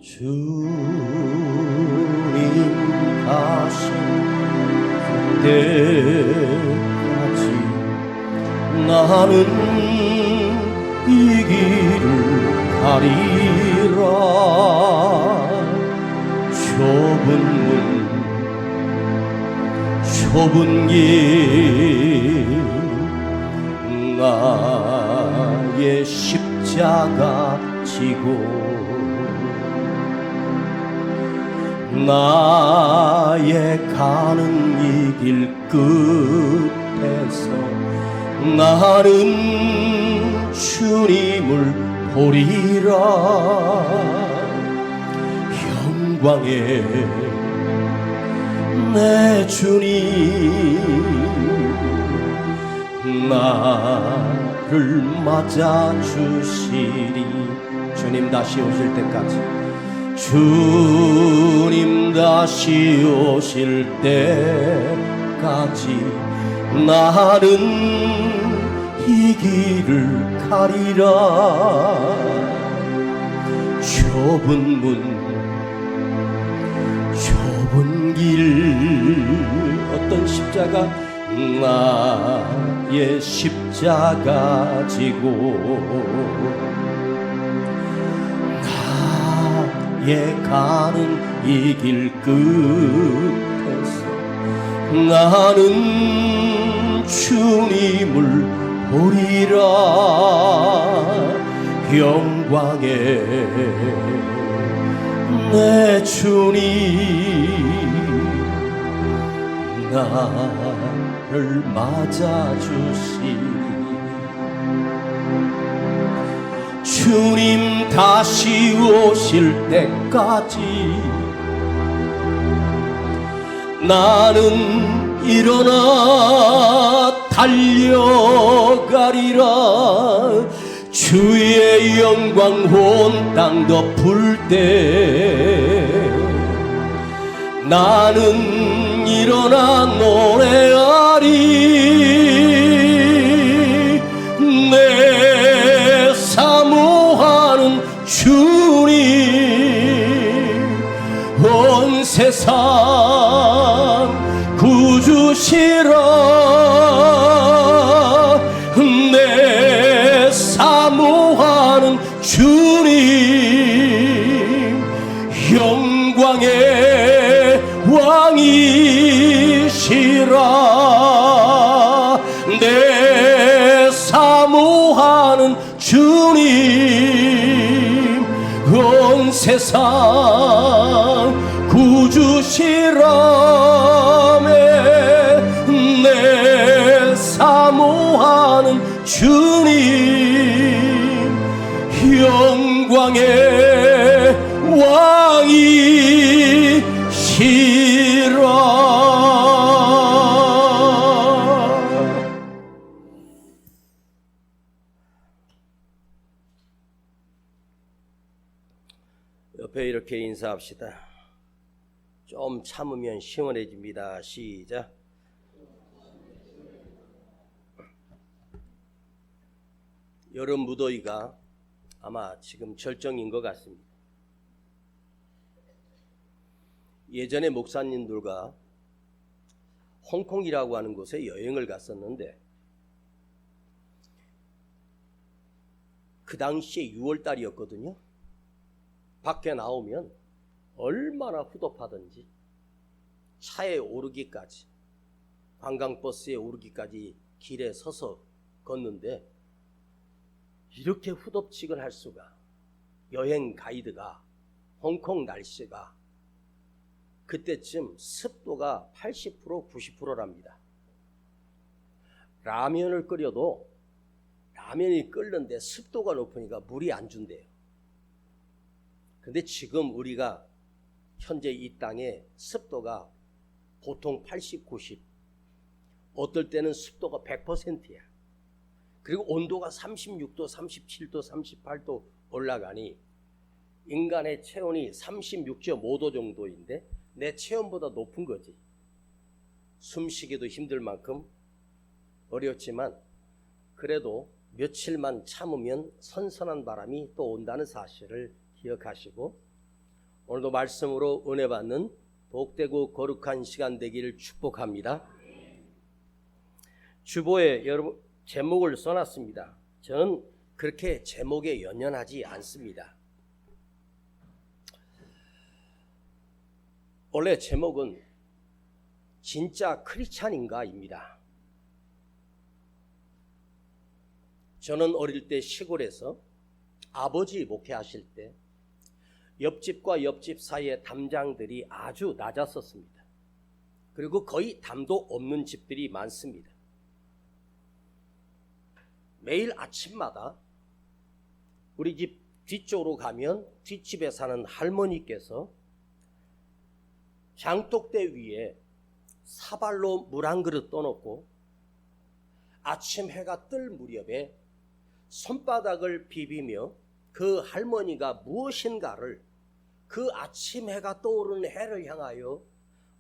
주님 가신 그때까지 나는 이 길을 가리라. 좁은 길 나의 십자가 지고 나의 가는 이 길 끝에서 나는 주님을 보리라. 영광의 내 주님 나를 맞아주시리. 주님 다시 오실 때까지, 주님 다시 오실 때까지 나는 이 길을 가리라. 좁은 길 어떤 십자가 나의 십자가 지고 나의 가는 이 길 끝에서 나는 주님을 보리라. 영광의 내 주님 나를 맞아주시니. 주님 다시 오실 때까지 나는 일어나 달려가리라. 주의 영광 온 땅 덮을 때 나는 일어나 노래하리. 내 사모하는 주님 온 세상 구주시라. 내 사모하는 주님 영광의 왕이시라. 내 사모하는 주님 온 세상 구주시라매. 내 사모하는 주님 영광의 왕이시라. 옆에 이렇게 인사합시다. 좀 참으면 시원해집니다. 시작. 여름 무더위가 아마 지금 절정인 것 같습니다. 예전에 목사님들과 홍콩이라고 하는 곳에 여행을 갔었는데 그 당시에 6월달이었거든요. 밖에 나오면 얼마나 후덥하던지 차에 오르기까지, 관광버스에 오르기까지 길에 서서 걷는데 이렇게 후덥지근할 수가. 여행 가이드가 홍콩 날씨가 그때쯤 습도가 80% 90%랍니다. 라면을 끓여도 라면이 끓는데 습도가 높으니까 물이 안 준대요. 근데 지금 우리가 현재 이 땅에 습도가 보통 80, 90, 어떨 때는 습도가 100%야. 그리고 온도가 36도, 37도, 38도 올라가니 인간의 체온이 36.5도 정도인데 내 체온보다 높은 거지. 숨쉬기도 힘들 만큼 어렵지만 그래도 며칠만 참으면 선선한 바람이 또 온다는 사실을 기억하시고 오늘도 말씀으로 은혜 받는 복되고 거룩한 시간 되기를 축복합니다. 주보에 여러분 제목을 써놨습니다. 저는 그렇게 제목에 연연하지 않습니다. 원래 제목은 진짜 크리스찬인가입니다. 저는 어릴 때 시골에서 아버지 목회하실 때 옆집과 옆집 사이에 담장들이 아주 낮았었습니다. 그리고 거의 담도 없는 집들이 많습니다. 매일 아침마다 우리 집 뒤쪽으로 가면 뒷집에 사는 할머니께서 장독대 위에 사발로 물 한 그릇 떠놓고 아침 해가 뜰 무렵에 손바닥을 비비며 그 할머니가 무엇인가를 그 아침 해가 떠오르는 해를 향하여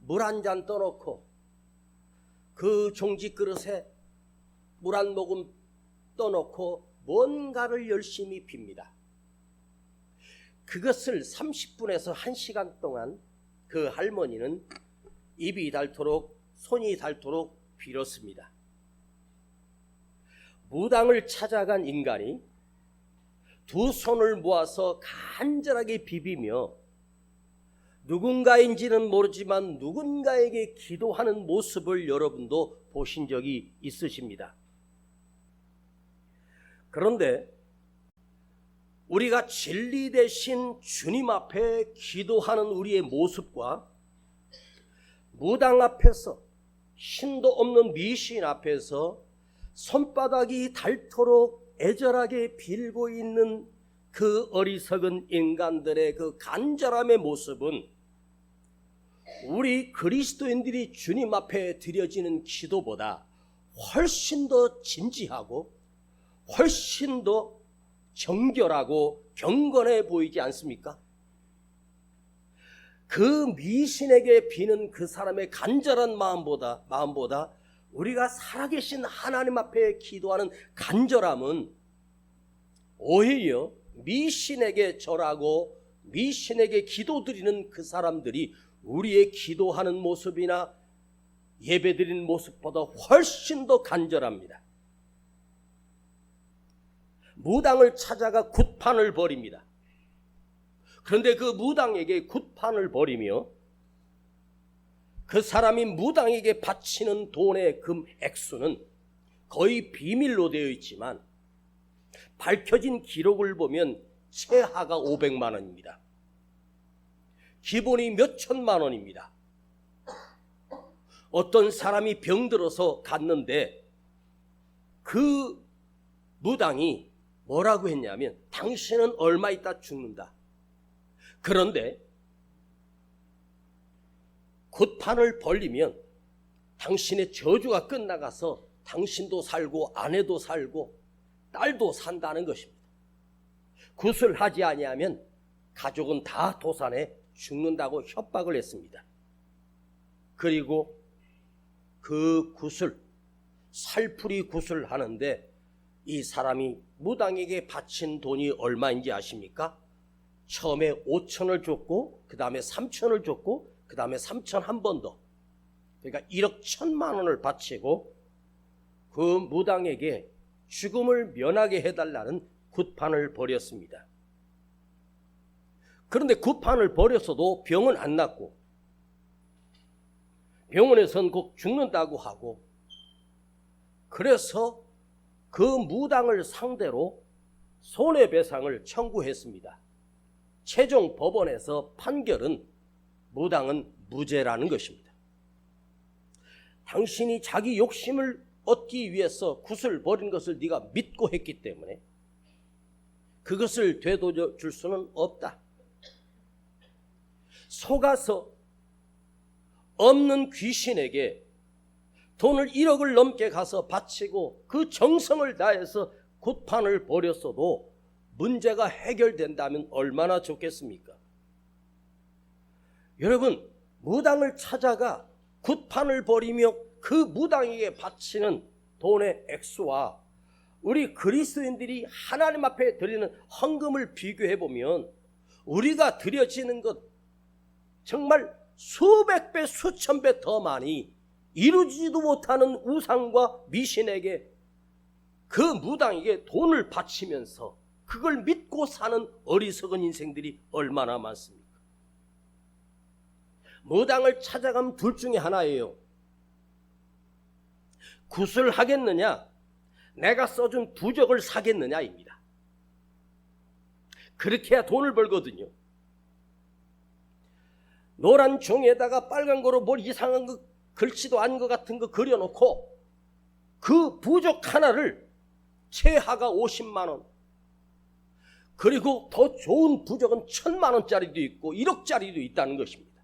물 한 잔 떠놓고 그 종지 그릇에 물 한 모금 떠놓고 뭔가를 열심히 빕니다. 그것을 30분에서 1시간 동안 그 할머니는 입이 닳도록 손이 닳도록 빌었습니다. 무당을 찾아간 인간이 두 손을 모아서 간절하게 비비며 누군가인지는 모르지만 누군가에게 기도하는 모습을 여러분도 보신 적이 있으십니다. 그런데 우리가 진리 대신 주님 앞에 기도하는 우리의 모습과 무당 앞에서 신도 없는 미신 앞에서 손바닥이 닳도록 애절하게 빌고 있는 그 어리석은 인간들의 그 간절함의 모습은 우리 그리스도인들이 주님 앞에 드려지는 기도보다 훨씬 더 진지하고 훨씬 더 정결하고 경건해 보이지 않습니까? 그 미신에게 비는 그 사람의 간절한 마음보다 우리가 살아계신 하나님 앞에 기도하는 간절함은 오히려 미신에게 절하고 미신에게 기도드리는 그 사람들이 우리의 기도하는 모습이나 예배드리는 모습보다 훨씬 더 간절합니다. 무당을 찾아가 굿판을 벌입니다. 그런데 그 무당에게 굿판을 벌이며 그 사람이 무당에게 바치는 돈의 금 액수는 거의 비밀로 되어 있지만 밝혀진 기록을 보면 최하가 500만 원입니다. 기본이 몇 천만 원입니다. 어떤 사람이 병들어서 갔는데 그 무당이 뭐라고 했냐면 당신은 얼마 있다 죽는다. 그런데 굿판을 벌리면 당신의 저주가 끝나가서 당신도 살고 아내도 살고 딸도 산다는 것입니다. 굿을 하지 아니하면 가족은 다 도산해 죽는다고 협박을 했습니다. 그리고 그 굿을 살풀이 굿을 하는데 이 사람이 무당에게 바친 돈이 얼마인지 아십니까? 처음에 5천을 줬고 그 다음에 3천을 줬고 그 다음에 3천 한 번 더, 그러니까 1억 1천만 원을 바치고 그 무당에게 죽음을 면하게 해달라는 굿판을 벌였습니다. 그런데 굿판을 벌였어도 병은 안 낫고 병원에서는 곧 죽는다고 하고, 그래서 그 무당을 상대로 손해배상을 청구했습니다. 최종 법원에서 판결은 무당은 무죄라는 것입니다. 당신이 자기 욕심을 얻기 위해서 굿을 벌인 것을 네가 믿고 했기 때문에 그것을 되돌려줄 수는 없다. 속아서 없는 귀신에게 돈을 1억을 넘게 가서 바치고 그 정성을 다해서 굿판을 벌였어도 문제가 해결된다면 얼마나 좋겠습니까? 여러분, 무당을 찾아가 굿판을 벌이며 그 무당에게 바치는 돈의 액수와 우리 그리스도인들이 하나님 앞에 드리는 헌금을 비교해 보면 우리가 드려지는 것 정말 수백 배 수천 배 더 많이 이루지도 못하는 우상과 미신에게 그 무당에게 돈을 바치면서 그걸 믿고 사는 어리석은 인생들이 얼마나 많습니까? 무당을 찾아가면 둘 중에 하나예요. 굿을 하겠느냐, 내가 써준 부적을 사겠느냐입니다. 그렇게 해야 돈을 벌거든요. 노란 종에다가 빨간 거로 뭘 이상한 거, 글씨도 아닌 것 같은 거 그려놓고 그 부적 하나를 최하가 50만 원, 그리고 더 좋은 부적은 1000만 원짜리도 있고 1억짜리도 있다는 것입니다.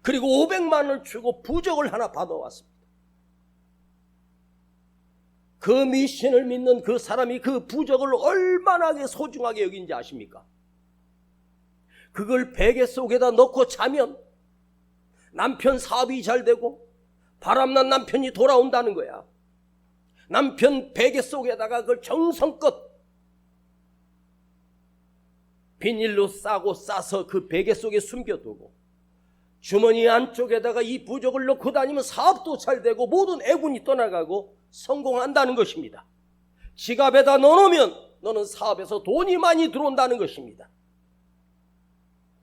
그리고 500만 원을 주고 부적을 하나 받아왔습니다. 그 미신을 믿는 그 사람이 그 부적을 얼마나 소중하게 여긴지 아십니까? 그걸 베개 속에다 넣고 자면 남편 사업이 잘 되고 바람난 남편이 돌아온다는 거야. 남편 베개 속에다가 그걸 정성껏 비닐로 싸서 그 베개 속에 숨겨두고 주머니 안쪽에다가 이 부적을 넣고 다니면 사업도 잘 되고 모든 애군이 떠나가고 성공한다는 것입니다. 지갑에다 넣어놓으면 너는 사업에서 돈이 많이 들어온다는 것입니다.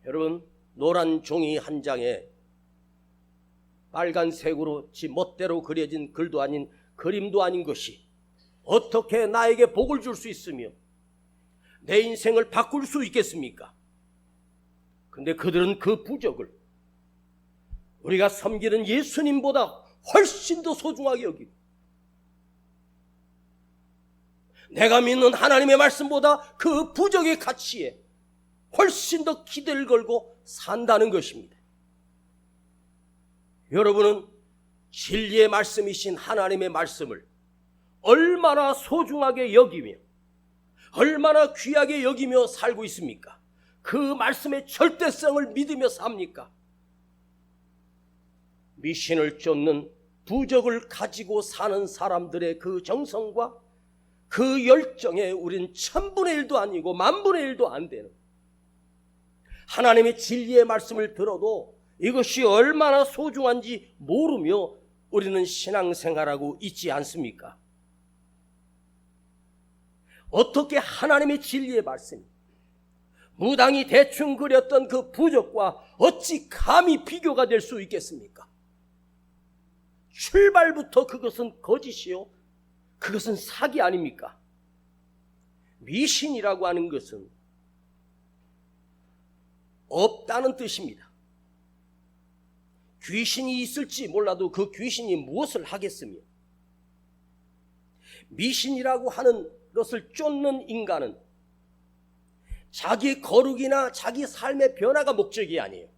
여러분, 노란 종이 한 장에 빨간색으로 지 멋대로 그려진 글도 아닌 그림도 아닌 것이 어떻게 나에게 복을 줄 수 있으며 내 인생을 바꿀 수 있겠습니까? 근데 그들은 그 부적을 우리가 섬기는 예수님보다 훨씬 더 소중하게 여기고 내가 믿는 하나님의 말씀보다 그 부적의 가치에 훨씬 더 기대를 걸고 산다는 것입니다. 여러분은 진리의 말씀이신 하나님의 말씀을 얼마나 소중하게 여기며 얼마나 귀하게 여기며 살고 있습니까? 그 말씀의 절대성을 믿으며 삽니까? 미신을 쫓는 부적을 가지고 사는 사람들의 그 정성과 그 열정에 우린 1000분의 1도 아니고 10,000분의 1도 안 되는 하나님의 진리의 말씀을 들어도 이것이 얼마나 소중한지 모르며 우리는 신앙생활하고 있지 않습니까? 어떻게 하나님의 진리의 말씀, 무당이 대충 그렸던 그 부적과 어찌 감히 비교가 될 수 있겠습니까? 출발부터 그것은 거짓이요, 그것은 사기 아닙니까? 미신이라고 하는 것은 없다는 뜻입니다. 귀신이 있을지 몰라도 그 귀신이 무엇을 하겠으며 미신이라고 하는 것을 쫓는 인간은 자기 거룩이나 자기 삶의 변화가 목적이 아니에요.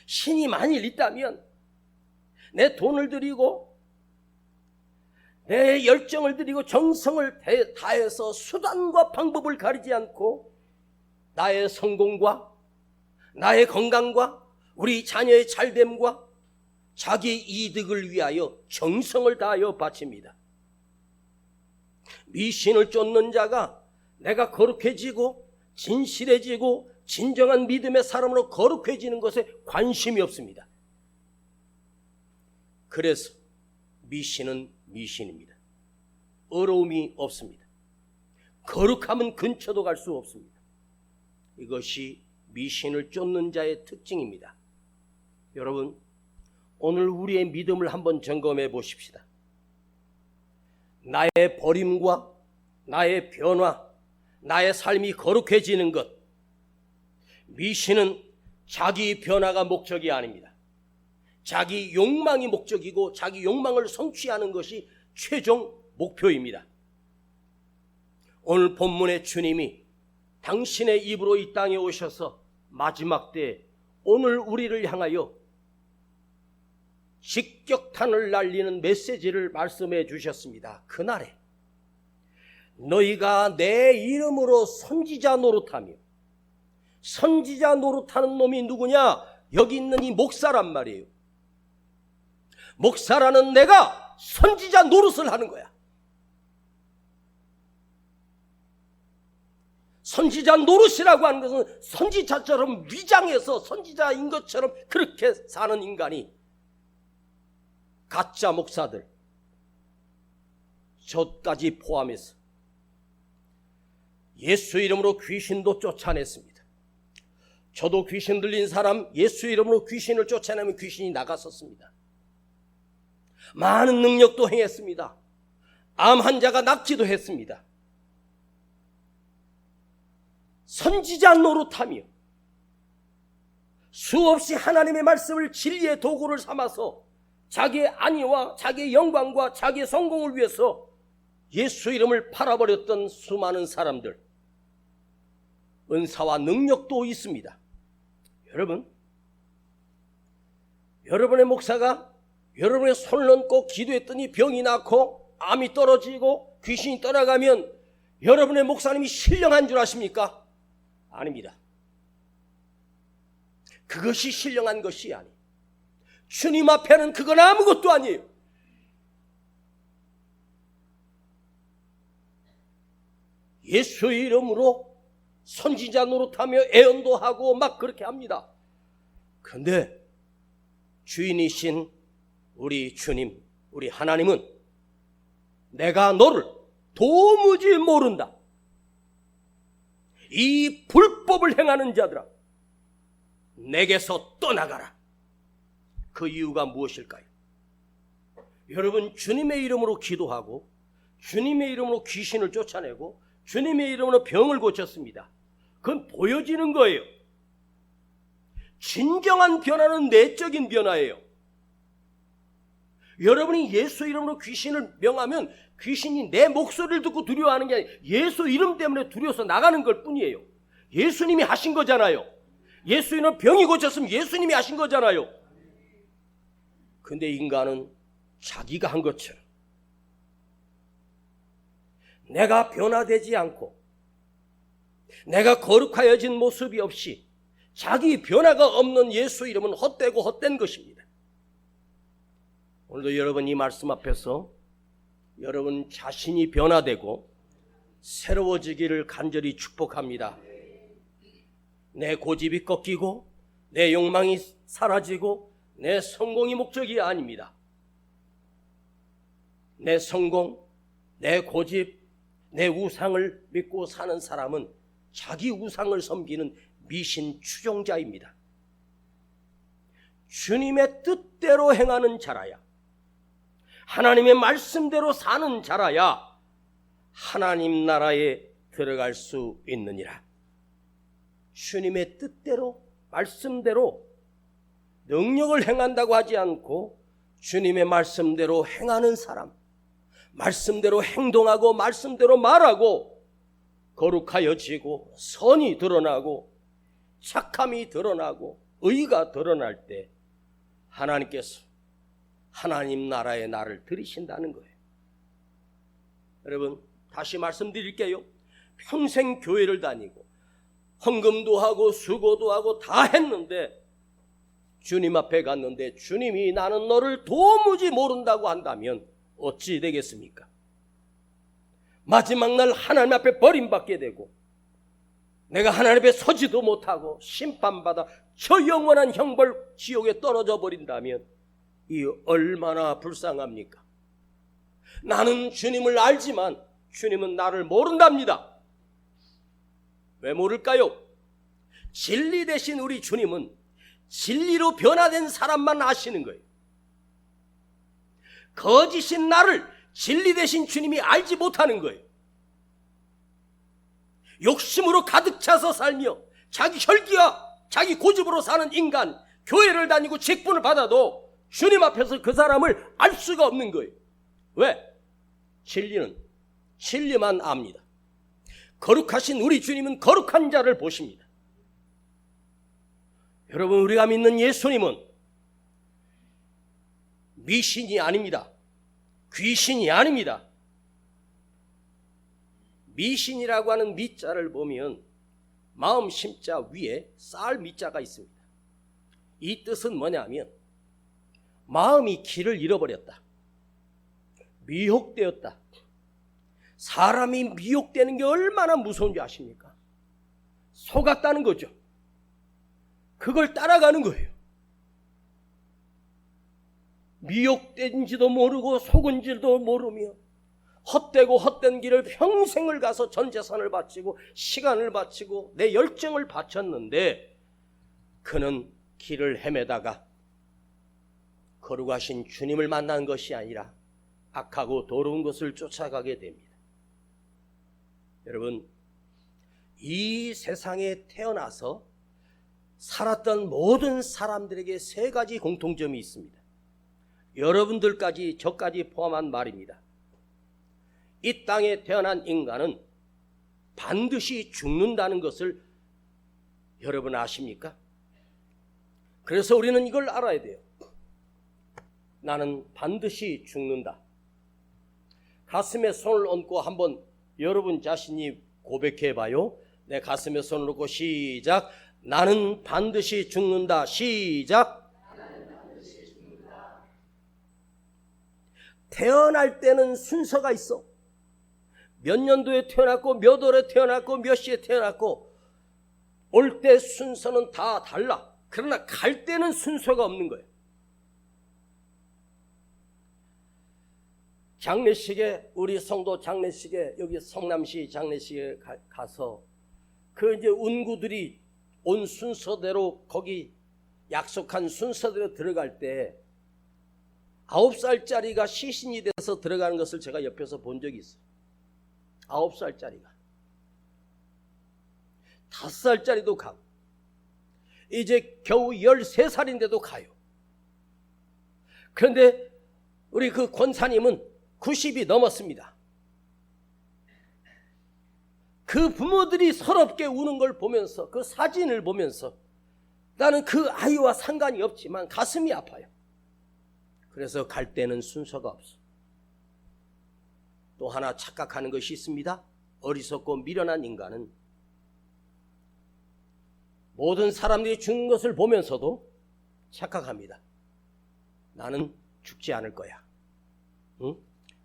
신이 만일 있다면 내 돈을 들이고 내 열정을 들이고 정성을 다해서 수단과 방법을 가리지 않고 나의 성공과 나의 건강과 우리 자녀의 잘됨과 자기 이득을 위하여 정성을 다하여 바칩니다. 미신을 쫓는 자가 내가 거룩해지고 진실해지고 진정한 믿음의 사람으로 거룩해지는 것에 관심이 없습니다. 그래서 미신은 미신입니다. 어려움이 없습니다. 거룩하면 근처도 갈 수 없습니다. 이것이 미신을 쫓는 자의 특징입니다. 여러분, 오늘 우리의 믿음을 한번 점검해 보십시다. 나의 버림과 나의 변화, 나의 삶이 거룩해지는 것, 미신은 자기 변화가 목적이 아닙니다. 자기 욕망이 목적이고 자기 욕망을 성취하는 것이 최종 목표입니다. 오늘 본문의 주님이 당신의 입으로 이 땅에 오셔서 마지막 때에 오늘 우리를 향하여 직격탄을 날리는 메시지를 말씀해 주셨습니다. 그날에 너희가 내 이름으로 선지자 노릇하며, 선지자 노릇하는 놈이 누구냐? 여기 있는 이 목사란 말이에요. 목사라는 내가 선지자 노릇을 하는 거야. 선지자 노릇이라고 하는 것은 선지자처럼 위장해서 선지자인 것처럼 그렇게 사는 인간이 가짜 목사들, 저까지 포함해서 예수 이름으로 귀신도 쫓아냈습니다. 저도 귀신 들린 사람 예수 이름으로 귀신을 쫓아내면 귀신이 나갔었습니다. 많은 능력도 행했습니다. 암 환자가 낫기도 했습니다. 선지자 노릇하며 수없이 하나님의 말씀을 진리의 도구를 삼아서 자기의 안위와 자기의 영광과 자기의 성공을 위해서 예수 이름을 팔아버렸던 수많은 사람들, 은사와 능력도 있습니다. 여러분의 목사가 여러분의 손을 얹고 기도했더니 병이 낫고 암이 떨어지고 귀신이 떠나가면 여러분의 목사님이 신령한 줄 아십니까? 아닙니다. 그것이 신령한 것이 아니에요. 주님 앞에는 그건 아무것도 아니에요. 예수의 이름으로 선지자 노릇하며 애언도 하고 막 그렇게 합니다. 그런데 주인이신 우리 주님, 우리 하나님은 내가 너를 도무지 모른다. 이 불법을 행하는 자들아, 내게서 떠나가라. 그 이유가 무엇일까요? 여러분, 주님의 이름으로 기도하고 주님의 이름으로 귀신을 쫓아내고 주님의 이름으로 병을 고쳤습니다. 그건 보여지는 거예요. 진정한 변화는 내적인 변화예요. 여러분이 예수 이름으로 귀신을 명하면 귀신이 내 목소리를 듣고 두려워하는 게 아니라 예수 이름 때문에 두려워서 나가는 걸 뿐이에요. 예수님이 하신 거잖아요. 예수 이름 병이 고쳤으면 예수님이 하신 거잖아요. 근데 인간은 자기가 한 것처럼 내가 변화되지 않고 내가 거룩하여진 모습이 없이 자기 변화가 없는 예수 이름은 헛되고 헛된 것입니다. 오늘도 여러분 이 말씀 앞에서 여러분 자신이 변화되고 새로워지기를 간절히 축복합니다. 내 고집이 꺾이고 내 욕망이 사라지고 내 성공이 목적이 아닙니다. 내 성공, 내 고집, 내 우상을 믿고 사는 사람은 자기 우상을 섬기는 미신 추종자입니다. 주님의 뜻대로 행하는 자라야, 하나님의 말씀대로 사는 자라야 하나님 나라에 들어갈 수 있느니라. 주님의 뜻대로 말씀대로 능력을 행한다고 하지 않고 주님의 말씀대로 행하는 사람, 말씀대로 행동하고 말씀대로 말하고 거룩하여지고 선이 드러나고 착함이 드러나고 의가 드러날 때 하나님께서 하나님 나라의 나를 들이신다는 거예요. 여러분, 다시 말씀드릴게요. 평생 교회를 다니고 헌금도 하고 수고도 하고 다 했는데 주님 앞에 갔는데 주님이 나는 너를 도무지 모른다고 한다면 어찌 되겠습니까? 마지막 날 하나님 앞에 버림받게 되고 내가 하나님 앞에 서지도 못하고 심판받아 저 영원한 형벌 지옥에 떨어져 버린다면 이 얼마나 불쌍합니까? 나는 주님을 알지만 주님은 나를 모른답니다. 왜 모를까요? 진리 되신 우리 주님은 진리로 변화된 사람만 아시는 거예요. 거짓인 나를 진리 되신 주님이 알지 못하는 거예요. 욕심으로 가득 차서 살며 자기 혈기와 자기 고집으로 사는 인간, 교회를 다니고 직분을 받아도 주님 앞에서 그 사람을 알 수가 없는 거예요. 왜? 진리는 진리만 압니다. 거룩하신 우리 주님은 거룩한 자를 보십니다. 여러분, 우리가 믿는 예수님은 미신이 아닙니다. 귀신이 아닙니다. 미신이라고 하는 미자를 보면 마음 심자 위에 쌀 미자가 있습니다. 이 뜻은 뭐냐면 마음이 길을 잃어버렸다, 미혹되었다. 사람이 미혹되는 게 얼마나 무서운지 아십니까? 속았다는 거죠. 그걸 따라가는 거예요. 미혹된지도 모르고 속은 줄도 모르며 헛되고 헛된 길을 평생을 가서 전 재산을 바치고 시간을 바치고 내 열정을 바쳤는데 그는 길을 헤매다가 거룩하신 주님을 만난 것이 아니라 악하고 더러운 것을 쫓아가게 됩니다. 여러분, 이 세상에 태어나서 살았던 모든 사람들에게 세 가지 공통점이 있습니다. 여러분들까지 저까지 포함한 말입니다. 이 땅에 태어난 인간은 반드시 죽는다는 것을 여러분 아십니까? 그래서 우리는 이걸 알아야 돼요. 나는 반드시 죽는다. 가슴에 손을 얹고 한번 여러분 자신이 고백해 봐요. 내 가슴에 손을 얹고 시작. 나는 반드시 죽는다. 시작. 태어날 때는 순서가 있어. 몇 년도에 태어났고 몇 월에 태어났고 몇 시에 태어났고 올 때 순서는 다 달라. 그러나 갈 때는 순서가 없는 거예요. 장례식에, 우리 성도 장례식에, 여기 성남시 장례식에 가서 그 이제 운구들이 온 순서대로 거기 약속한 순서대로 들어갈 때 9살짜리가 시신이 돼서 들어가는 것을 제가 옆에서 본 적이 있어요. 9살짜리가 5살짜리도 가고 이제 겨우 13살인데도 가요. 그런데 우리 그 권사님은 90이 넘었습니다. 그 부모들이 서럽게 우는 걸 보면서, 그 사진을 보면서 나는 그 아이와 상관이 없지만 가슴이 아파요. 그래서 갈 때는 순서가 없어. 또 하나 착각하는 것이 있습니다. 어리석고 미련한 인간은 모든 사람들이 죽는 것을 보면서도 착각합니다. 나는 죽지 않을 거야. 응?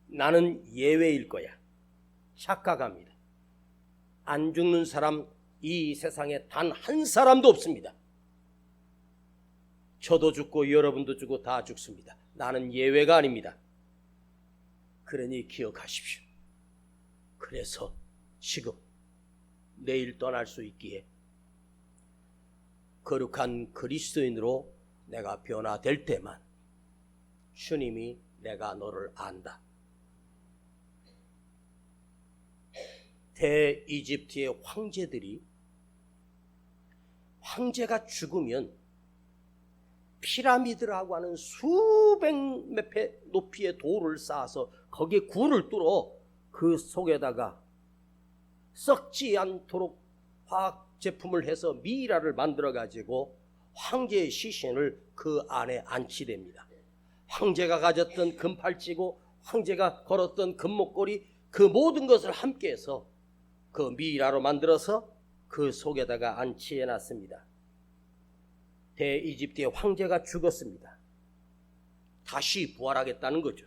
나는 예외일 거야. 착각합니다. 안 죽는 사람 이 세상에 단 한 사람도 없습니다. 저도 죽고 여러분도 죽고 다 죽습니다. 나는 예외가 아닙니다. 그러니 기억하십시오. 그래서 지금 내일 떠날 수 있기에 거룩한 그리스도인으로 내가 변화될 때만 주님이 내가 너를 안다. 대이집트의 황제들이 황제가 죽으면 피라미드라고 하는 수백 배 높이의 돌을 쌓아서 거기에 굴을 뚫어 그 속에다가 썩지 않도록 화학 제품을 해서 미이라를 만들어 가지고 황제의 시신을 그 안에 안치됩니다. 황제가 가졌던 금팔찌고 황제가 걸었던 금목걸이 그 모든 것을 함께해서 그 미이라로 만들어서 그 속에다가 안치해 놨습니다. 대이집트의 황제가 죽었습니다. 다시 부활하겠다는 거죠.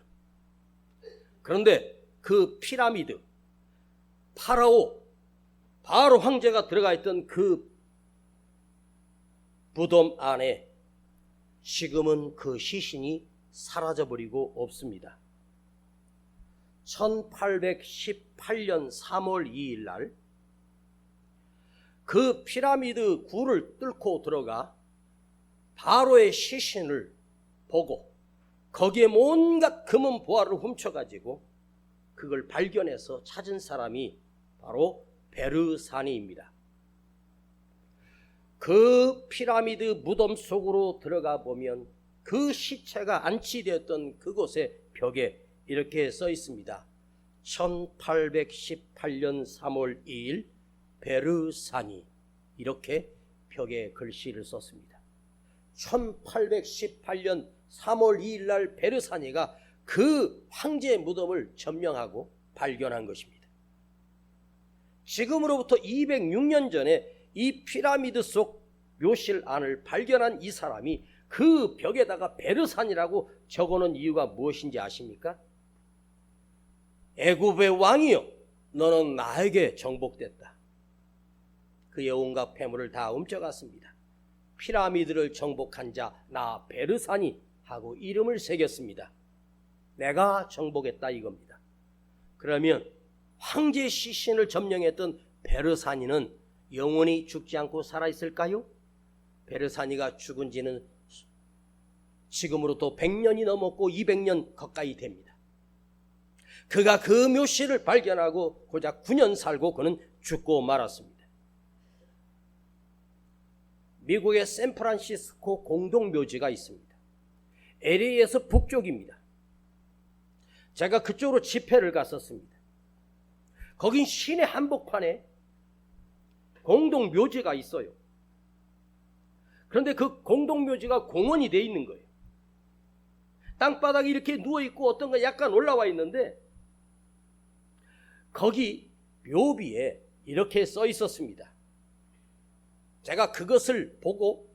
그런데 그 피라미드, 바로 황제가 들어가 있던 그 무덤 안에 지금은 그 시신이 사라져버리고 없습니다. 1818년 3월 2일 날 그 피라미드 굴을 뚫고 들어가 바로의 시신을 보고 거기에 온갖 금은 보화를 훔쳐가지고 그걸 발견해서 찾은 사람이 바로 베르사니입니다. 그 피라미드 무덤 속으로 들어가 보면 그 시체가 안치되었던 그곳의 벽에 이렇게 써 있습니다. 1818년 3월 2일 베르사니, 이렇게 벽에 글씨를 썼습니다. 1818년 3월 2일 날 베르사니가 그 황제의 무덤을 점령하고 발견한 것입니다. 지금으로부터 206년 전에 이 피라미드 속 묘실 안을 발견한 이 사람이 그 벽에다가 베르산이라고 적어놓은 이유가 무엇인지 아십니까? 애굽의 왕이여, 너는 나에게 정복됐다. 그의 온갖 폐물을 다 훔쳐갔습니다. 피라미드를 정복한 자 나 베르사니 하고 이름을 새겼습니다. 내가 정복했다 이겁니다. 그러면 황제 시신을 점령했던 베르사니는 영원히 죽지 않고 살아있을까요? 베르사니가 죽은 지는 지금으로부터 100년이 넘었고 200년 가까이 됩니다. 그가 그 묘실을 발견하고 고작 9년 살고 그는 죽고 말았습니다. 미국의 샌프란시스코 공동묘지가 있습니다. LA에서 북쪽입니다. 제가 그쪽으로 집회를 갔었습니다. 거긴 시내 한복판에 공동묘지가 있어요. 그런데 그 공동묘지가 공원이 돼 있는 거예요. 땅바닥에 이렇게 누워있고 어떤 건 약간 올라와 있는데 거기 묘비에 이렇게 써 있었습니다. 제가 그것을 보고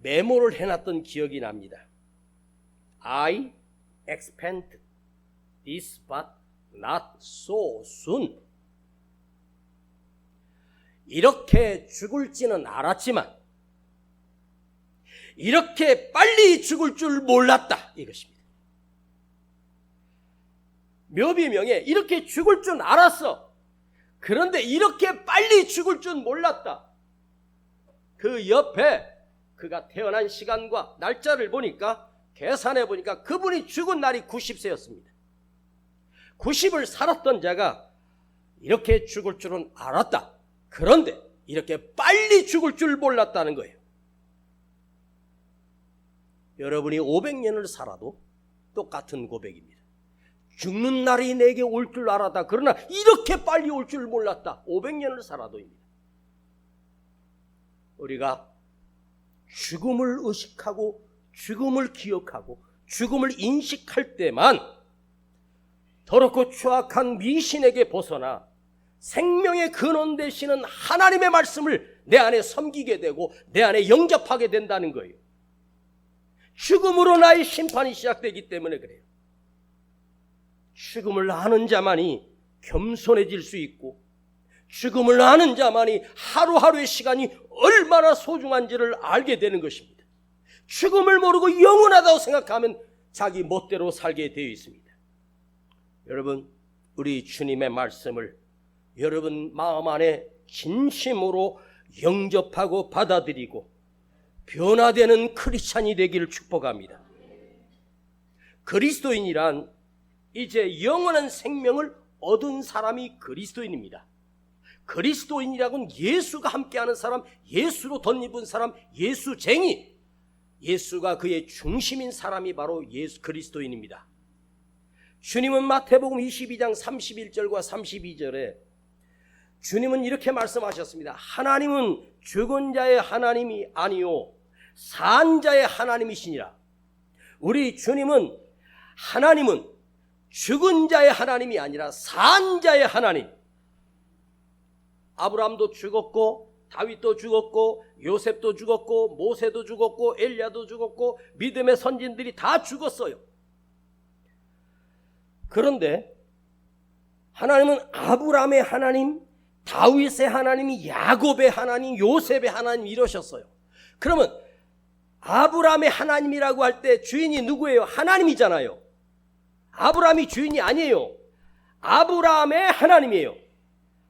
메모를 해놨던 기억이 납니다. I expect this but not so soon. 이렇게 죽을지는 알았지만 이렇게 빨리 죽을 줄 몰랐다 이것입니다. 묘비명에 이렇게 죽을 줄 알았어. 그런데 이렇게 빨리 죽을 줄 몰랐다. 그 옆에 그가 태어난 시간과 날짜를 보니까 계산해 보니까 그분이 죽은 날이 90세였습니다. 90을 살았던 자가 이렇게 죽을 줄은 알았다. 그런데 이렇게 빨리 죽을 줄 몰랐다는 거예요. 여러분이 500년을 살아도 똑같은 고백입니다. 죽는 날이 내게 올 줄 알았다. 그러나 이렇게 빨리 올 줄 몰랐다. 500년을 살아도입니다. 우리가 죽음을 의식하고 죽음을 기억하고 죽음을 인식할 때만 더럽고 추악한 미신에게 벗어나 생명의 근원 되시는 하나님의 말씀을 내 안에 섬기게 되고 내 안에 영접하게 된다는 거예요. 죽음으로 나의 심판이 시작되기 때문에 그래요. 죽음을 아는 자만이 겸손해질 수 있고 죽음을 아는 자만이 하루하루의 시간이 얼마나 소중한지를 알게 되는 것입니다. 죽음을 모르고 영원하다고 생각하면 자기 멋대로 살게 되어 있습니다. 여러분, 우리 주님의 말씀을 여러분 마음 안에 진심으로 영접하고 받아들이고 변화되는 크리스찬이 되기를 축복합니다. 그리스도인이란 이제 영원한 생명을 얻은 사람이 그리스도인입니다. 그리스도인이라고는 예수가 함께하는 사람, 예수로 덧입은 사람, 예수쟁이, 예수가 그의 중심인 사람이 바로 예수 그리스도인입니다. 주님은 마태복음 22장 31절과 32절에 주님은 이렇게 말씀하셨습니다. 하나님은 죽은 자의 하나님이 아니요 산 자의 하나님이시니라. 우리 주님은 하나님은 죽은 자의 하나님이 아니라 산 자의 하나님. 아브라함도 죽었고 다윗도 죽었고 요셉도 죽었고 모세도 죽었고 엘리야도 죽었고 믿음의 선진들이 다 죽었어요. 그런데 하나님은 아브라함의 하나님, 다윗의 하나님, 야곱의 하나님, 요셉의 하나님 이러셨어요. 그러면 아브라함의 하나님이라고 할 때 주인이 누구예요? 하나님이잖아요. 아브라함이 주인이 아니에요. 아브라함의 하나님이에요.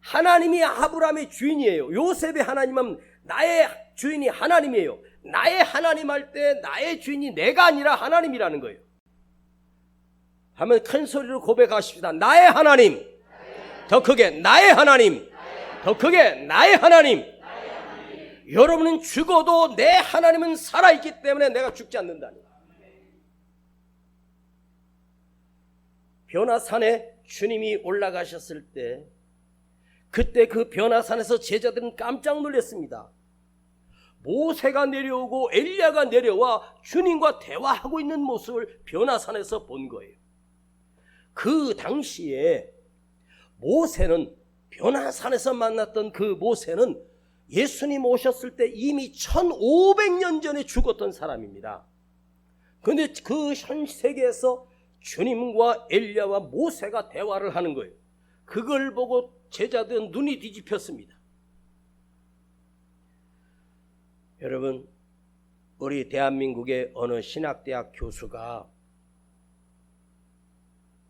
하나님이 아브라함의 주인이에요. 요셉의 하나님은 나의 주인이 하나님이에요. 나의 하나님 할 때 나의 주인이 내가 아니라 하나님이라는 거예요. 한번 큰 소리로 고백하십시다. 나의 하나님. 더 크게 나의 하나님. 더 크게 나의 하나님. 여러분은 죽어도 내 하나님은 살아있기 때문에 내가 죽지 않는다니. 변화산에 주님이 올라가셨을 때 그때 그 변화산에서 제자들은 깜짝 놀랐습니다. 모세가 내려오고 엘리야가 내려와 주님과 대화하고 있는 모습을 변화산에서 본 거예요. 그 당시에 모세는 변화산에서 만났던 그 모세는 예수님 오셨을 때 이미 1500년 전에 죽었던 사람입니다. 그런데 그 현 세계에서 주님과 엘리야와 모세가 대화를 하는 거예요. 그걸 보고 제자들은 눈이 뒤집혔습니다. 여러분, 우리 대한민국의 어느 신학대학 교수가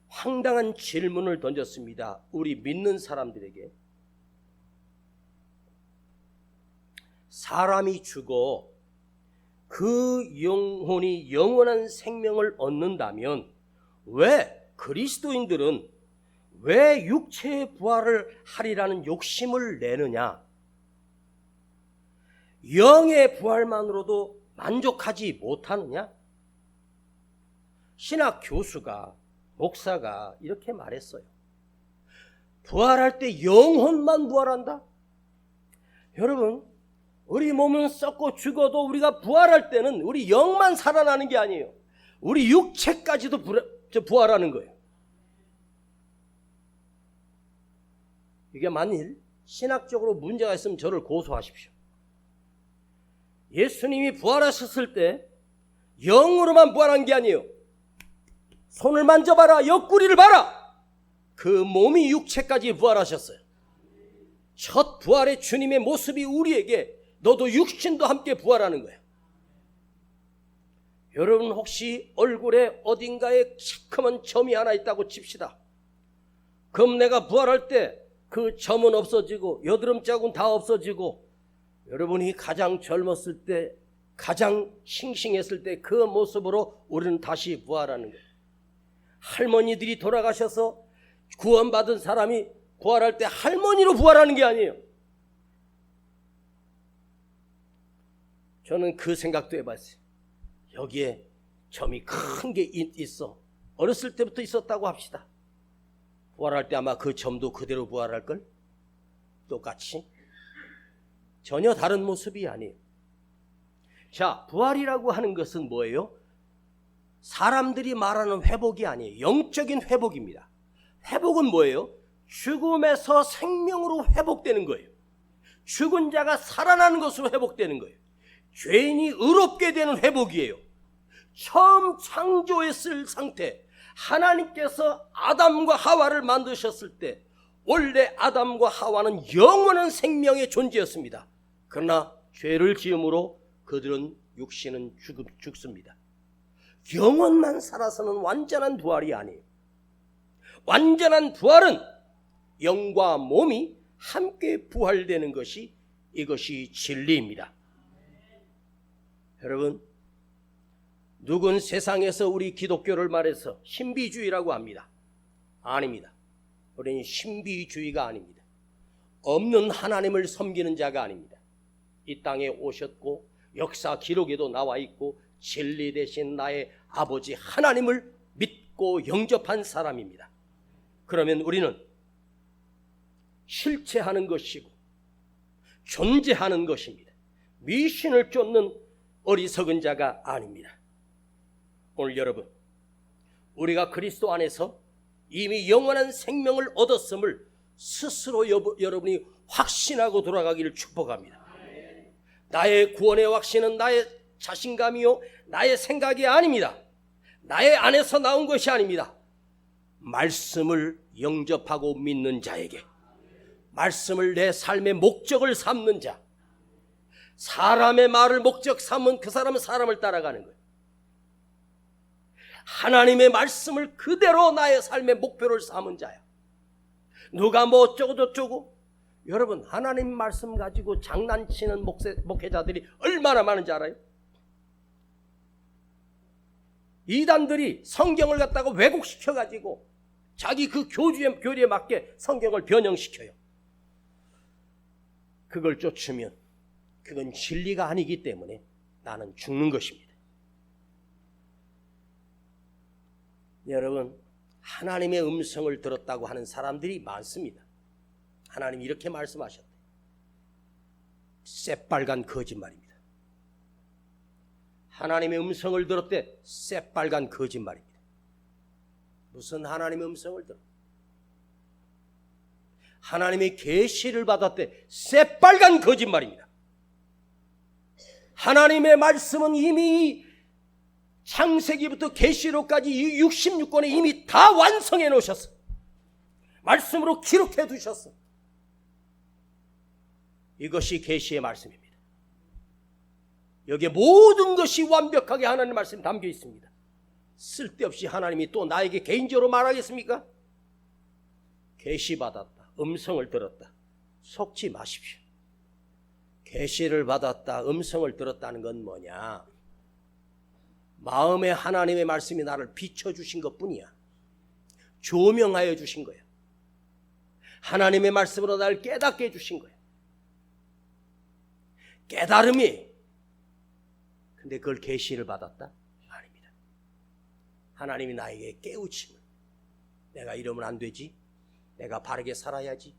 황당한 질문을 던졌습니다. 우리 믿는 사람들에게. 사람이 죽어 그 영혼이 영원한 생명을 얻는다면 왜 그리스도인들은 왜 육체의 부활을 하리라는 욕심을 내느냐? 영의 부활만으로도 만족하지 못하느냐? 신학 교수가, 목사가 이렇게 말했어요. 부활할 때 영혼만 부활한다? 여러분, 우리 몸은 썩고 죽어도 우리가 부활할 때는 우리 영만 살아나는 게 아니에요. 우리 육체까지도 부활하는 거예요. 이게 만일 신학적으로 문제가 있으면 저를 고소하십시오. 예수님이 부활하셨을 때 영으로만 부활한 게 아니에요. 손을 만져봐라, 옆구리를 봐라. 그 몸이 육체까지 부활하셨어요. 첫 부활의 주님의 모습이 우리에게 너도 육신도 함께 부활하는 거예요. 여러분, 혹시 얼굴에 어딘가에 시커먼 점이 하나 있다고 칩시다. 그럼 내가 부활할 때 그 점은 없어지고 여드름 자국은 다 없어지고 여러분이 가장 젊었을 때, 가장 싱싱했을 때 그 모습으로 우리는 다시 부활하는 거예요. 할머니들이 돌아가셔서 구원받은 사람이 부활할 때 할머니로 부활하는 게 아니에요. 저는 그 생각도 해봤어요. 여기에 점이 큰 게 있어. 어렸을 때부터 있었다고 합시다. 부활할 때 아마 그 점도 그대로 부활할걸? 똑같이? 전혀 다른 모습이 아니에요. 자, 부활이라고 하는 것은 뭐예요? 사람들이 말하는 회복이 아니에요. 영적인 회복입니다. 회복은 뭐예요? 죽음에서 생명으로 회복되는 거예요. 죽은 자가 살아나는 것으로 회복되는 거예요. 죄인이 의롭게 되는 회복이에요. 처음 창조했을 상태, 하나님께서 아담과 하와를 만드셨을 때 원래 아담과 하와는 영원한 생명의 존재였습니다. 그러나 죄를 지음으로 그들은 육신은 죽습니다. 영혼만 살아서는 완전한 부활이 아니에요. 완전한 부활은 영과 몸이 함께 부활되는 것이, 이것이 진리입니다. 여러분, 누군 세상에서 우리 기독교를 말해서 신비주의라고 합니다. 아닙니다. 우리는 신비주의가 아닙니다. 없는 하나님을 섬기는 자가 아닙니다. 이 땅에 오셨고 역사 기록에도 나와 있고 진리 되신 나의 아버지 하나님을 믿고 영접한 사람입니다. 그러면 우리는 실체하는 것이고 존재하는 것입니다. 미신을 쫓는 어리석은 자가 아닙니다. 오늘 여러분, 우리가 그리스도 안에서 이미 영원한 생명을 얻었음을 스스로 여러분이 확신하고 돌아가기를 축복합니다. 나의 구원의 확신은 나의 자신감이요, 나의 생각이 아닙니다. 나의 안에서 나온 것이 아닙니다. 말씀을 영접하고 믿는 자에게, 말씀을 내 삶의 목적을 삼는 자, 사람의 말을 목적 삼은 그 사람은 사람을 따라가는 거예요. 하나님의 말씀을 그대로 나의 삶의 목표를 삼은 자야. 누가 뭐 어쩌고 저쩌고. 여러분, 하나님 말씀 가지고 장난치는 목회자들이 얼마나 많은지 알아요? 이단들이 성경을 갖다가 왜곡시켜가지고 자기 그 교리에 맞게 성경을 변형시켜요. 그걸 쫓으면 그건 진리가 아니기 때문에 나는 죽는 것입니다. 여러분, 하나님의 음성을 들었다고 하는 사람들이 많습니다. 하나님이 이렇게 말씀하셨대요. 새빨간 거짓말입니다. 하나님의 음성을 들었대. 새빨간 거짓말입니다. 무슨 하나님의 음성을 들어? 하나님의 계시를 받았대. 새빨간 거짓말입니다. 하나님의 말씀은 이미 창세기부터 계시록까지 66권에 이미 다 완성해 놓으셨어. 말씀으로 기록해 두셨어. 이것이 계시의 말씀입니다. 여기에 모든 것이 완벽하게 하나님의 말씀이 담겨 있습니다. 쓸데없이 하나님이 또 나에게 개인적으로 말하겠습니까? 계시받았다, 음성을 들었다, 속지 마십시오. 계시를 받았다, 음성을 들었다는 건 뭐냐? 마음에 하나님의 말씀이 나를 비춰주신 것뿐이야. 조명하여 주신 거야. 하나님의 말씀으로 나를 깨닫게 해주신 거야. 깨달음이. 근데 그걸 계시를 받았다? 아닙니다. 하나님이 나에게 깨우침을. 내가 이러면 안 되지. 내가 바르게 살아야지.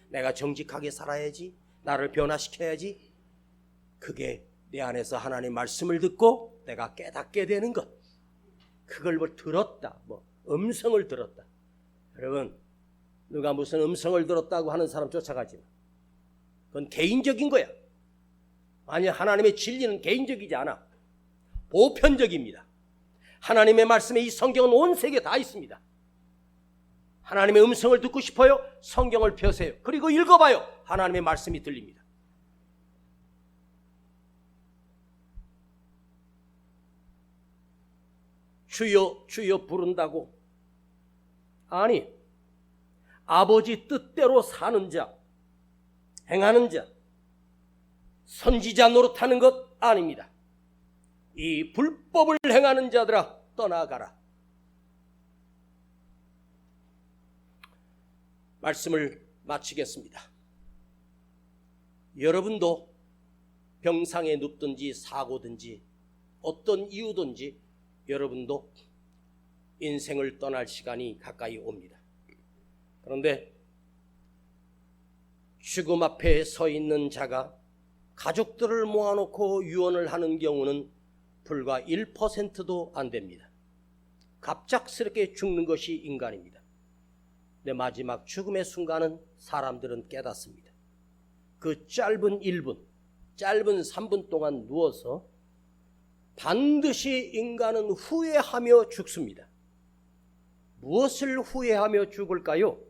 내가 정직하게 살아야지. 나를 변화시켜야지. 그게 내 안에서 하나님 말씀을 듣고 내가 깨닫게 되는 것. 그걸 뭐 들었다, 뭐 음성을 들었다. 여러분, 누가 무슨 음성을 들었다고 하는 사람 쫓아가지 마. 그건 개인적인 거야. 아니, 하나님의 진리는 개인적이지 않아. 보편적입니다. 하나님의 말씀에 이 성경은 온 세계에 다 있습니다. 하나님의 음성을 듣고 싶어요? 성경을 펴세요. 그리고 읽어봐요. 하나님의 말씀이 들립니다. 주여 주여 부른다고? 아니, 아버지 뜻대로 사는 자, 행하는 자, 선지자 노릇하는 것 아닙니다. 이 불법을 행하는 자들아 떠나가라. 말씀을 마치겠습니다. 여러분도 병상에 눕든지 사고든지 어떤 이유든지 여러분도 인생을 떠날 시간이 가까이 옵니다. 그런데 죽음 앞에 서 있는 자가 가족들을 모아놓고 유언을 하는 경우는 불과 1%도 안 됩니다. 갑작스럽게 죽는 것이 인간입니다. 내 마지막 죽음의 순간은 사람들은 깨닫습니다. 그 짧은 1분, 짧은 3분 동안 누워서 반드시 인간은 후회하며 죽습니다. 무엇을 후회하며 죽을까요?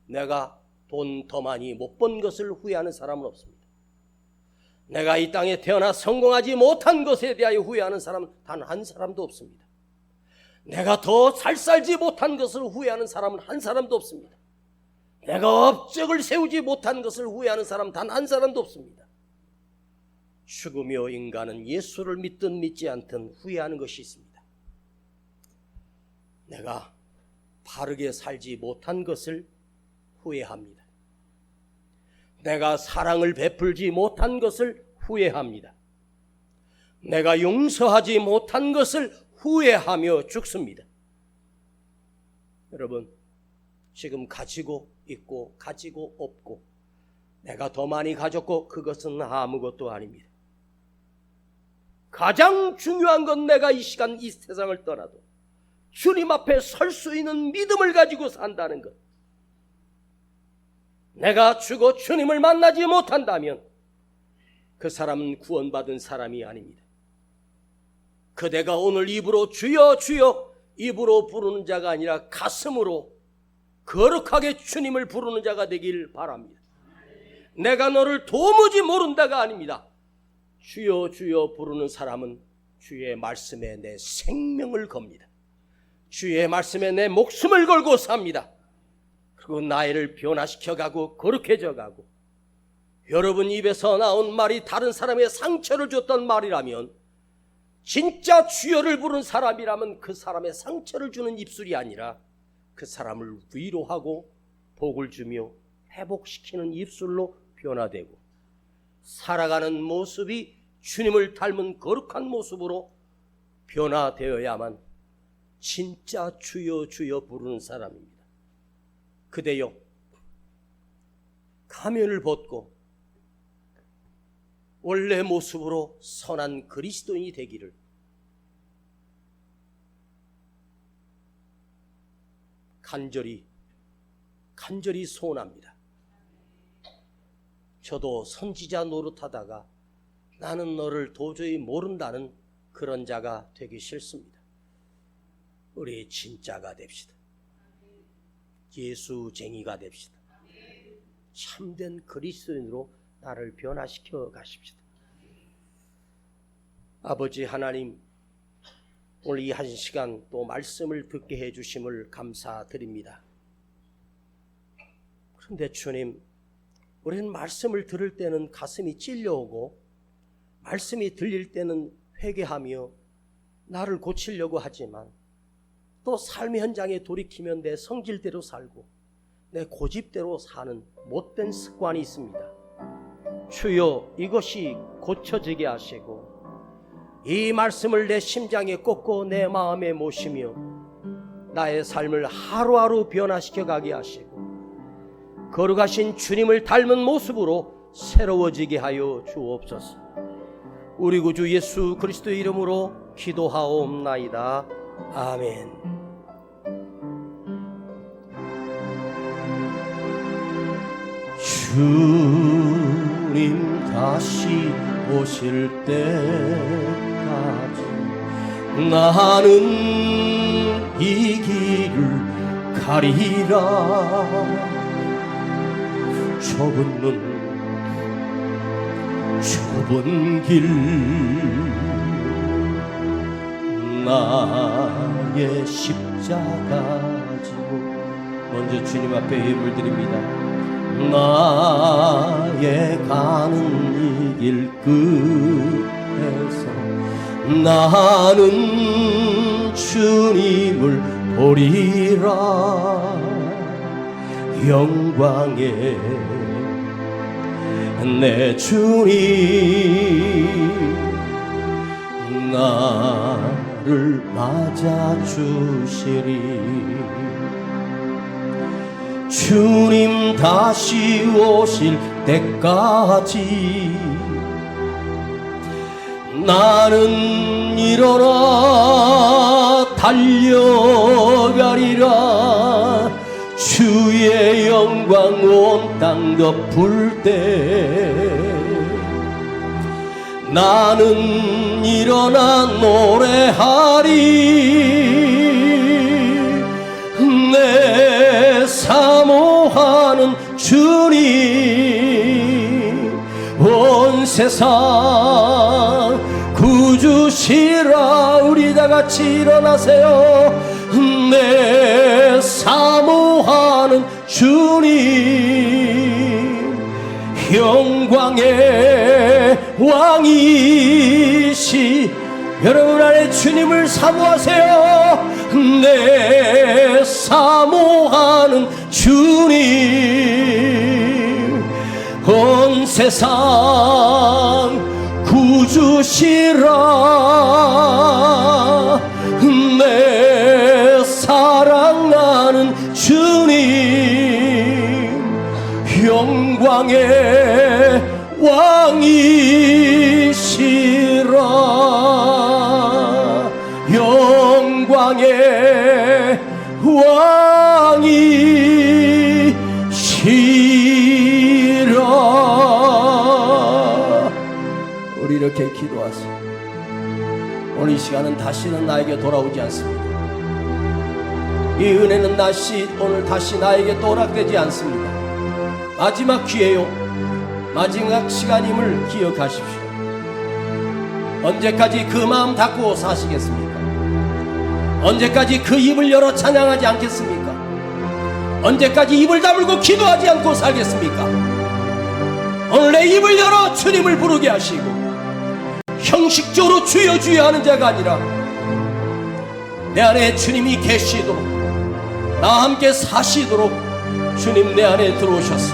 내가 돈 더 많이 못 번 것을 후회하는 사람은 없습니다. 내가 이 땅에 태어나 성공하지 못한 것에 대하여 후회하는 사람은 단 한 사람도 없습니다. 내가 더 잘 살지 못한 것을 후회하는 사람은 한 사람도 없습니다. 내가 업적을 세우지 못한 것을 후회하는 사람 단 한 사람도 없습니다. 죽으며 인간은 예수를 믿든 믿지 않든 후회하는 것이 있습니다. 내가 바르게 살지 못한 것을 후회합니다. 내가 사랑을 베풀지 못한 것을 후회합니다. 내가 용서하지 못한 것을 후회하며 죽습니다. 여러분, 지금 가지고 있고 가지고 없고 내가 더 많이 가졌고 그것은 아무것도 아닙니다. 가장 중요한 건 내가 이 시간 이 세상을 떠나도 주님 앞에 설 수 있는 믿음을 가지고 산다는 것. 내가 죽어 주님을 만나지 못한다면 그 사람은 구원받은 사람이 아닙니다. 그대가 오늘 입으로 주여 주여 입으로 부르는 자가 아니라 가슴으로 거룩하게 주님을 부르는 자가 되길 바랍니다. 내가 너를 도무지 모른다가 아닙니다. 주여 주여 부르는 사람은 주의 말씀에 내 생명을 겁니다. 주의 말씀에 내 목숨을 걸고 삽니다. 그리고 나이를 변화시켜가고 거룩해져가고, 여러분 입에서 나온 말이 다른 사람의 상처를 줬던 말이라면, 진짜 주여를 부른 사람이라면 그 사람의 상처를 주는 입술이 아니라 그 사람을 위로하고 복을 주며 회복시키는 입술로 변화되고, 살아가는 모습이 주님을 닮은 거룩한 모습으로 변화되어야만 진짜 주여 주여 부르는 사람입니다. 그대여, 가면을 벗고 원래 모습으로 선한 그리스도인이 되기를 간절히 소원합니다. 저도 선지자 노릇하다가 나는 너를 도저히 모른다는 그런 자가 되기 싫습니다. 우리 진짜가 됩시다. 예수쟁이가 됩시다. 참된 그리스도인으로 나를 변화시켜 가십시다. 아버지 하나님, 오늘 이 한 시간 또 말씀을 듣게 해주심을 감사드립니다. 그런데 주님, 우리는 말씀을 들을 때는 가슴이 찔려오고 말씀이 들릴 때는 회개하며 나를 고치려고 하지만 또 삶의 현장에 돌이키면 내 성질대로 살고 내 고집대로 사는 못된 습관이 있습니다. 주여, 이것이 고쳐지게 하시고 이 말씀을 내 심장에 꽂고 내 마음에 모시며 나의 삶을 하루하루 변화시켜 가게 하시고 거룩하신 주님을 닮은 모습으로 새로워지게 하여 주옵소서. 우리 구주 예수 그리스도의 이름으로 기도하옵나이다. 아멘. 주님 다시 오실 때까지 나는 이 길을 가리라. 좁은 눈 좁은 길 나의 십자가 지고 먼저 주님 앞에 예물 드립니다. 나의 가는 이 길 끝에서 나는 주님을 보리라. 영광의 내 주님 나를 맞아주시리. 주님 다시 오실 때까지 나는 일어나 달려가리라. 주의 영광 온 땅 덮을 때 나는 일어나 노래하리. 내 사모하는 주님 온 세상 구주시라. 우리 다같이 일어나세요. 내 사모하는 주님 영광의 왕이시. 여러분 안에 주님을 사모하세요. 내 사모하는 주님 온 세상 구주시라. 내 사랑하는 주님 영광의 왕이시라. 영광의 왕이시라. 우리 이렇게 기도하세요. 오늘 이 시간은 다시는 나에게 돌아오지 않습니다. 이 은혜는 오늘 다시 나에게 또 허락되지 않습니다. 마지막 기회요, 마지막 시간임을 기억하십시오. 언제까지 그 마음 닫고 사시겠습니까? 언제까지 그 입을 열어 찬양하지 않겠습니까? 언제까지 입을 다물고 기도하지 않고 살겠습니까? 오늘 내 입을 열어 주님을 부르게 하시고 형식적으로 주여 주여 하는 자가 아니라 내 안에 주님이 계시도록 나와 함께 사시도록 주님 내 안에 들어오셔서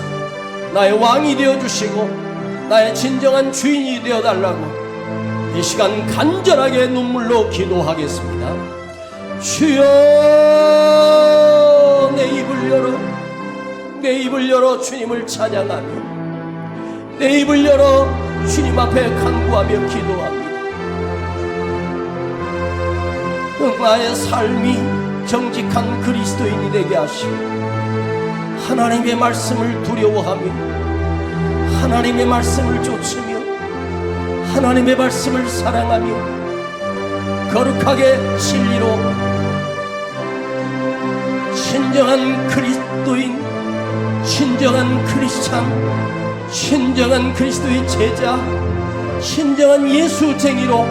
나의 왕이 되어주시고 나의 진정한 주인이 되어달라고 이 시간 간절하게 눈물로 기도하겠습니다. 주여, 내 입을 열어 주님을 찬양하며 내 입을 열어 주님 앞에 간구하며 기도합니다. 나의 삶이 정직한 그리스도인이 되게 하시고 하나님의 말씀을 두려워하며 하나님의 말씀을 쫓으며 하나님의 말씀을 사랑하며 거룩하게 진리로 진정한 그리스도인, 진정한 크리스찬, 진정한 그리스도의 제자, 진정한 예수쟁이로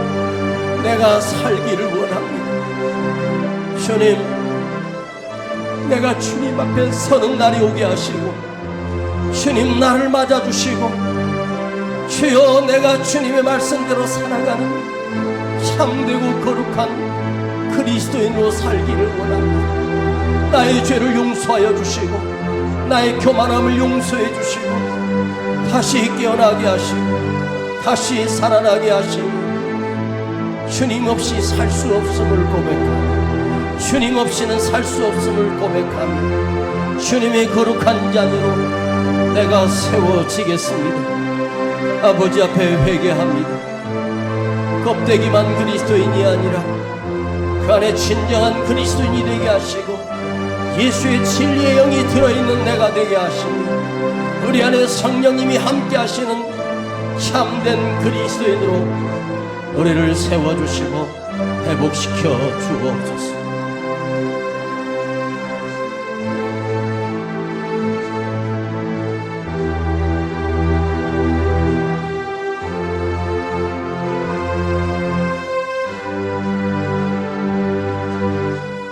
내가 살기를 원합니다. 주님, 내가 주님 앞에 서는 날이 오게 하시고 주님 나를 맞아주시고 주여 내가 주님의 말씀대로 살아가는 참되고 거룩한 그리스도인으로 살기를 원합니다. 나의 죄를 용서하여 주시고 나의 교만함을 용서해 주시고 다시 깨어나게 하시고 다시 살아나게 하시고 주님 없이 살 수 없음을 고백하며 주님 없이는 살 수 없음을 고백하며 주님의 거룩한 자녀로 내가 세워지겠습니다. 아버지 앞에 회개합니다. 껍데기만 그리스도인이 아니라 그 안에 진정한 그리스도인이 되게 하시고 예수의 진리의 영이 들어있는 내가 되게 하시고 우리 안에 성령님이 함께 하시는 참된 그리스도인으로 우리를 세워주시고 회복시켜 주옵소서.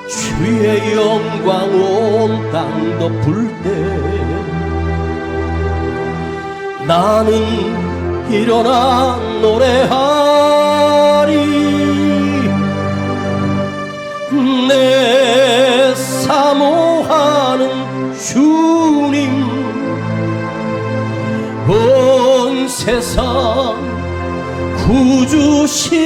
주의 영광 온 땅 덮을 때 나는 일어나 노래하리. 내 사모하는 주님 온 세상 구주시라.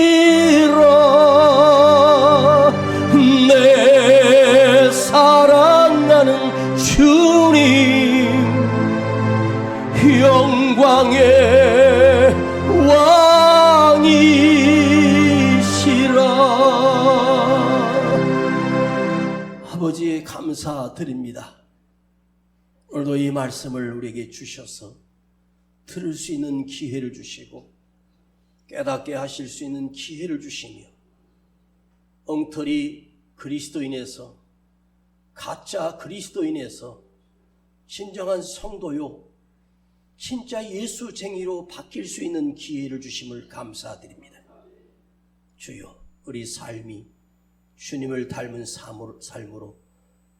내 사랑하는 주님 영광의 왕이시라. 아버지 감사드립니다. 오늘도 이 말씀을 우리에게 주셔서 들을 수 있는 기회를 주시고 깨닫게 하실 수 있는 기회를 주시며 엉터리 그리스도인에서 가짜 그리스도인에서 진정한 성도요 진짜 예수쟁이로 바뀔 수 있는 기회를 주심을 감사드립니다. 주여 우리 삶이 주님을 닮은 삶으로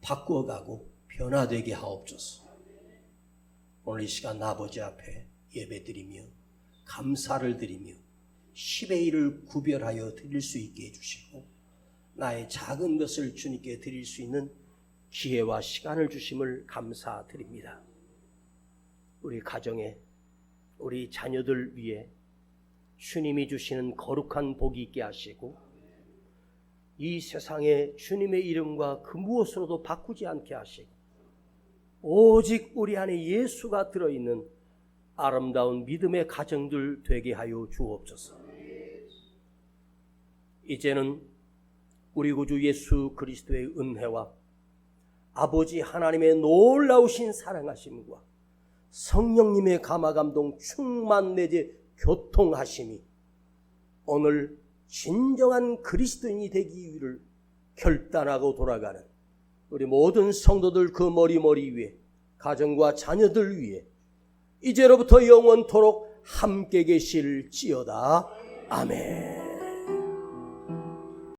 바꾸어가고 변화되게 하옵소서. 오늘 이 시간 아버지 앞에 예배드리며 감사를 드리며 10의 1을 구별하여 드릴 수 있게 해주시고 나의 작은 것을 주님께 드릴 수 있는 기회와 시간을 주심을 감사드립니다. 우리 가정에 우리 자녀들 위해 주님이 주시는 거룩한 복이 있게 하시고 이 세상에 주님의 이름과 그 무엇으로도 바꾸지 않게 하시고 오직 우리 안에 예수가 들어있는 아름다운 믿음의 가정들 되게 하여 주옵소서. 이제는 우리 구주 예수 그리스도의 은혜와 아버지 하나님의 놀라우신 사랑하심과 성령님의 감화감동 충만 내지 교통하심이 오늘 진정한 그리스도인이 되기 위를 결단하고 돌아가는 우리 모든 성도들 그 머리 위에 가정과 자녀들 위에 이제로부터 영원토록 함께 계실지어다. 아멘.